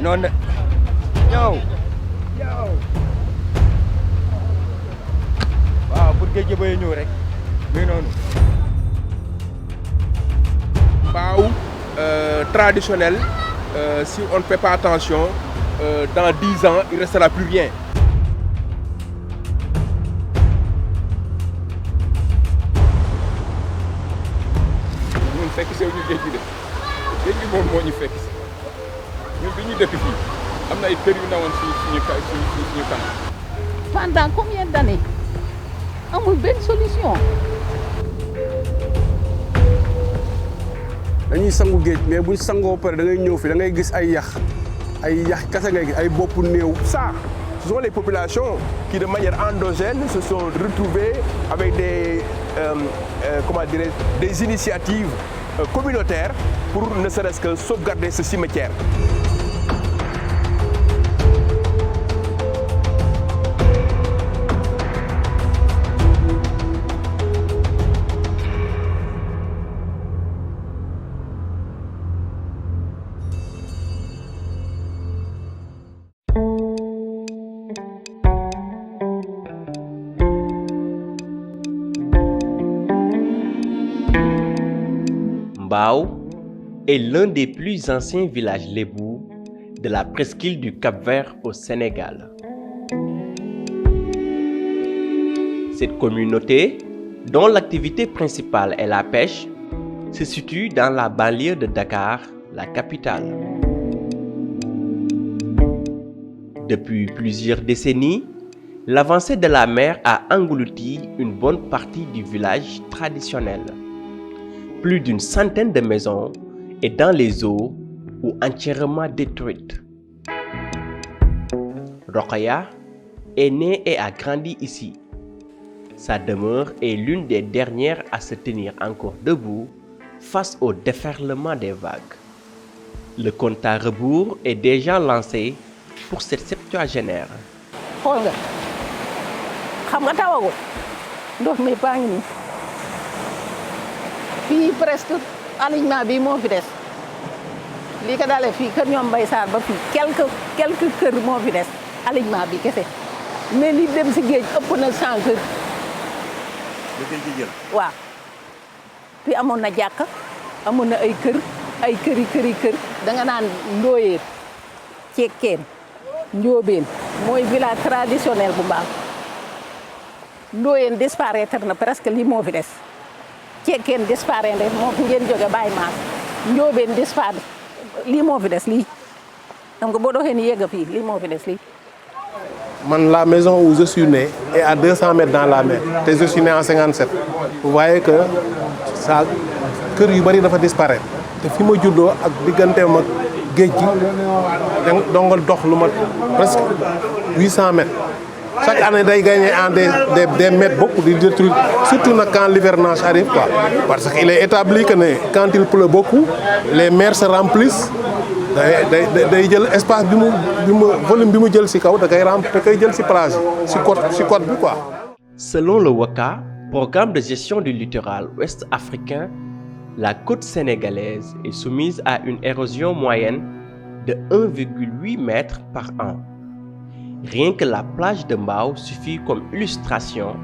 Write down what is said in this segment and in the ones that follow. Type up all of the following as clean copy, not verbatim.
Non, yo. Waaw pour géej gi bay ñëw rek mais noonu. Mbao traditionnel, si on ne fait pas attention, dans 10 ans, il ne restera plus rien. Ñun fekk si ñu géej gi de géej gi moom moo ñu fekk si ñun bi ñu dëkk fii am na ay kër yu newoon suñu kanam. Pendant combien d'années amul benn solution. dañuy sangu géej mais buñ sangoo pare da ngay ñëw fi da ngay gis ay yax kese ngay gis ay bopp néew. Ça, ce sont les populations qui, de manière endogène, se sont retrouvées avec des initiatives communautaires pour ne serait-ce que sauvegarder ce cimetière. Mbao est l'un des plus anciens villages lébou de la presqu'île du Cap-Vert au Sénégal. Cette communauté, dont l'activité principale est la pêche, se situe dans la banlieue de Dakar, la capitale. Depuis plusieurs décennies, l'avancée de la mer a englouti une bonne partie du village traditionnel. Plus d'une centaine de maisons et dans les eaux ou entièrement détruites. Rokhaya est née et a grandi ici. Sa demeure est l'une des dernières à se tenir encore debout face au déferlement des vagues. Le compte à rebours est déjà lancé pour cette septuagénaire. xool nga xam nga tawagul ndox mi baa ngi nii fii presque alignement bi moo fi des lii ko dalee fii kër ñoom Mbaye Sarr ba fii quelques kër moo fi des alignement bi kese mais li dem si géej ëpp na 100 kër. lu géej gi jël. waaw fii amoon na jàkka amoon na ay kër kër da nga naan ndooyeen cekkeen njóobeen mooy village traditionnel bu Mbao ndooyeen disparaître na presque lii moo fi des. cekkeen disparaître moo fi ngeen jóge bàyyi maas njóobeen disparaître lii moo fi des lii donc boo doxee ni yegg fii lii moo fi des lii. Man, la maison où je suis né est à 200 mètres dans la mer. Et je suis né en 57. Vous voyez que ça, kër yu bari dafa disparaître. te fi ma juddoo ak digganteem ak géej gi dongal dox lu ma presque 800 mètres. Chaque année day gagné en des mètres beaucoup de détruire, surtout quand l'hivernage arrive quoi. Parce qu'il est établi que quand il pleut beaucoup, les mers se remplissent. day jël espace bi mu volume bi mu jël ci kaw da koy jël ci plage ci côte bi quoi. Selon le WACA, programme de gestion du littoral ouest africain, la côte sénégalaise est soumise à une érosion moyenne de 1,8 m par an. Rien que la plage de Mbao suffit comme illustration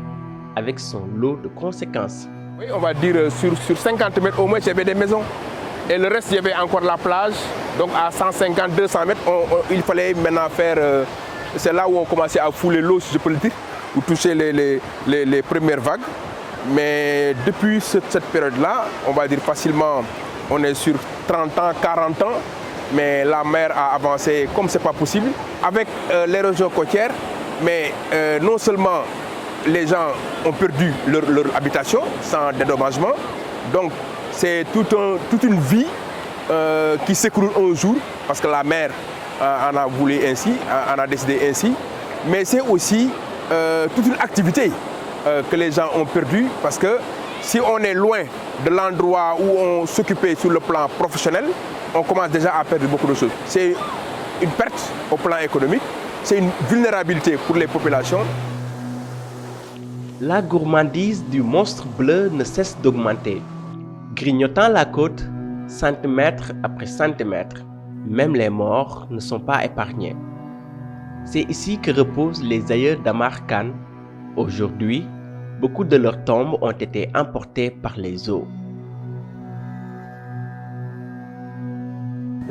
avec son lot de conséquences. Oui, on va dire sur 50 mètres au moins, il y avait des maisons. Et le reste, il y avait encore la plage. Donc à 150, 200 mètres, il fallait maintenant faire... c'est là où on commençait à fouler l'eau, si je peux le dire, pour toucher les premières vagues. Mais depuis cette période-là, on va dire facilement, on est sur 30 ans, 40 ans. Mais la mer a avancé comme c'est pas possible. Avec l'érosion côtière, mais non seulement les gens ont perdu leur habitation sans dédommagement, donc c'est toute une vie qui s'écroule un jour parce que la mer en a voulu ainsi, en a décidé ainsi. Mais c'est aussi toute une activité que les gens ont perdue parce que si on est loin de l'endroit où on s'occupait sur le plan professionnel, on commence déjà à perdre beaucoup de choses. C'est une perte au plan économique, c'est une vulnérabilité pour les populations. La gourmandise du monstre bleu ne cesse d'augmenter, grignotant la côte centimètre après centimètre. Même les morts ne sont pas épargnés. C'est ici que reposent les aïeux d'Amar Khan. Aujourd'hui, beaucoup de leurs tombes ont été emportées par les eaux.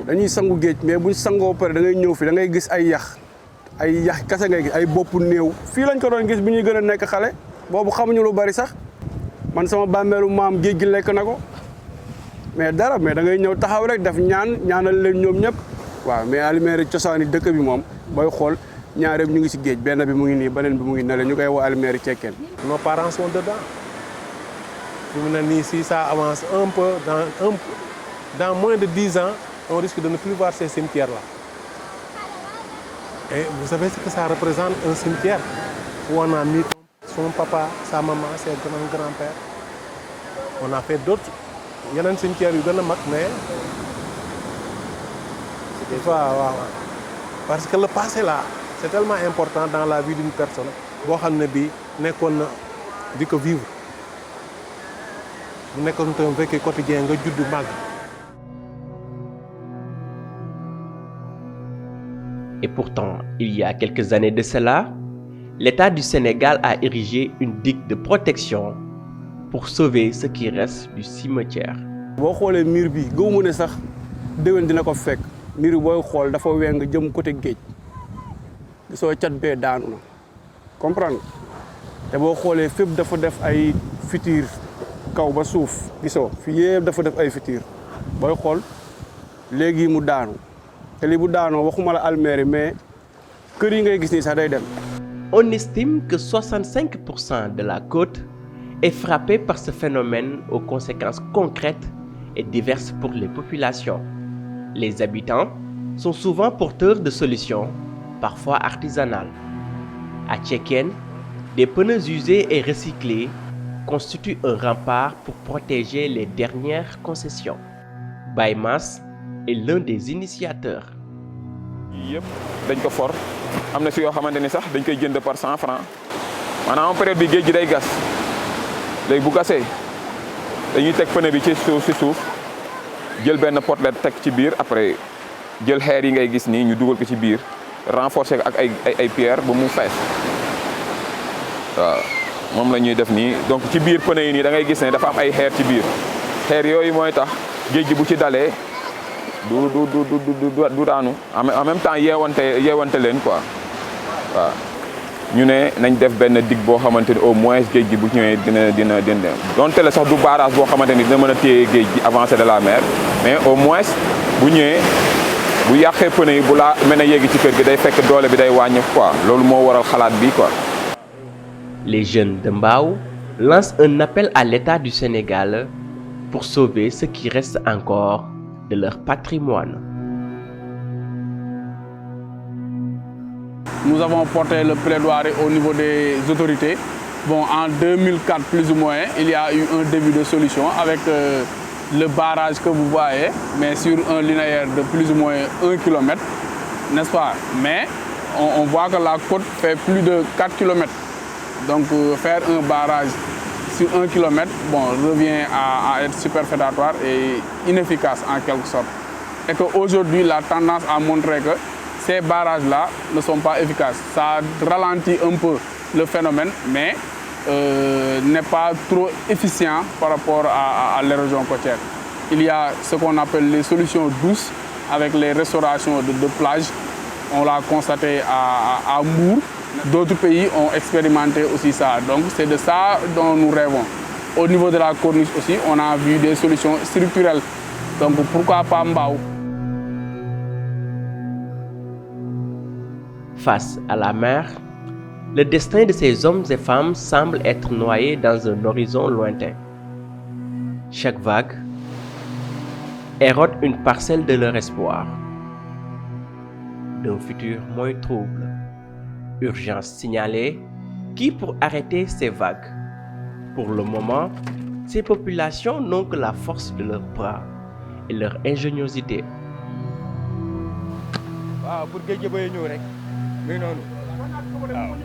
dañuy sangu géej mais buñ sangoo pare da ngay ñëw fi da ngay gis ay yax kase ngay gis ay bopp néew fii lañ ko doon gis bi ñuy gën a nekk xale boobu xamuñu lu bari sax man sama bàmmeelu maam géej gi lekk na ko mais dara mais da ngay ñëw taxaw rek def ñaanal leen ñoom ñëpp waaw mais Alimeri cosaani dëkk bi moom booy xool ñaar yëpp ñu ngi si géej benn bi mu ngi nii beneen bi mu ngi nele ñu koy woo Alimeri Cekkeen. Nos parents sont dedans. Fi mu ne nii si ça avance un peu dans moins de 10 ans on risque de ne plus voir ces cimetières-là. Et vous savez ce que ça représente, un cimetière où on a mis son papa, sa maman, ses grands-pères. On a fait d'autres yeneen cimetières yu gën a mag mais des fois waaw parce que le passé là c'est tellement important dans la vie d'une personne boo xam ne bii nekkoon na di ko vivre bu nekkoon un vécu quotidien nga judd màgg. Et pourtant, il y a quelques années de cela, l'État du Sénégal a érigé une digue de protection pour sauver ce qui reste du cimetière. boo xoolee mur bi gëwuma ne sax déwén dina ko fekk mur bi booy xool dafa weng jëm côté géej gisoo cat bee daanu na comprendre te boo xoolee fépp dafa def ay fitir kaw ba suuf gisoo fi yëpp dafa def ay fitir booy xool léegi mu daanu te li bu daanoo waxuma la Alimeri mais kër yi ngay gis nii sax day dem. On estime que 65% de la côte est frappée par ce phénomène aux conséquences concrètes et diverses pour les populations. Les habitants sont souvent porteurs de solutions, parfois artisanales. À Cekkeen, des pneus usés et recyclés constituent un rempart pour protéger les dernières concessions. Baye Mass est l'un des initiateurs. yii yëpp dañ ko for am na si yoo xamante ni sax dañ koy jënd par 100 francs maanaam période bi géej gi day gas léegi bu gasee dañuy teg pneu bi ci suuf jël benn portelette teg ci biir après jël xeer yi ngay gis nii ñu dugal ko ci biir renforcer ak ay pierre ba mu fees waaw moom la ñuy def nii donc ci biir pneu yi nii da ngay gis ne dafa am ay xeer ci biir xeer yooyu mooy tax géej gi bu ci dalee du daanu en même temps yeewante leen quoi waaw ñu ne nañ def benn digue boo xamante ni au moins géej gi bu ñëwee dina donte la sax du barrage boo xamante ni dina mën a téye géej gi avancée de la mer mais au moins bu ñëwee bu yàqee pneu yi bu laa mën a yéegi ci kër gi day fekk doole bi day wàññi quoi loolu moo waral xalaat bi quoi. Les jeunes de Mbao lancent un appel à l'État du Sénégal pour sauver ce qui reste encore de leur patrimoine. Nous avons porté le plaidoyer au niveau des autorités. Bon, en 2004 plus ou moins, il y a eu un début de solution avec le barrage que vous voyez, mais sur un linéaire de plus ou moins 1 km, n'est-ce pas? Mais on voit que la côte fait plus de 4 km. Donc faire un barrage sur 1 km bon, revient à être superfétatoire et inefficace en quelque sorte. Et qu'aujourd'hui, la tendance a montré que ces barrages-là ne sont pas efficaces. Ça ralentit un peu le phénomène, mais n'est pas trop efficient par rapport à l'érosion côtière. Il y a ce qu'on appelle les solutions douces avec les restaurations de plages. On l'a constaté à Mbour. D'autres pays ont expérimenté aussi ça. Donc c'est de ça dont nous rêvons. Au niveau de la corniche aussi, on a vu des solutions structurelles. Donc pourquoi pas Mbao? Face à la mer, le destin de ces hommes et femmes semble être noyé dans un horizon lointain. Chaque vague érode une parcelle de leur espoir, d'un futur moins trouble. Urgence signalée, qui pour arrêter ces vagues? Pour le moment, ces populations n'ont que la force de leurs bras et leur ingéniosité. waaw pour géej gi bay ñëw rek muy noonu waaw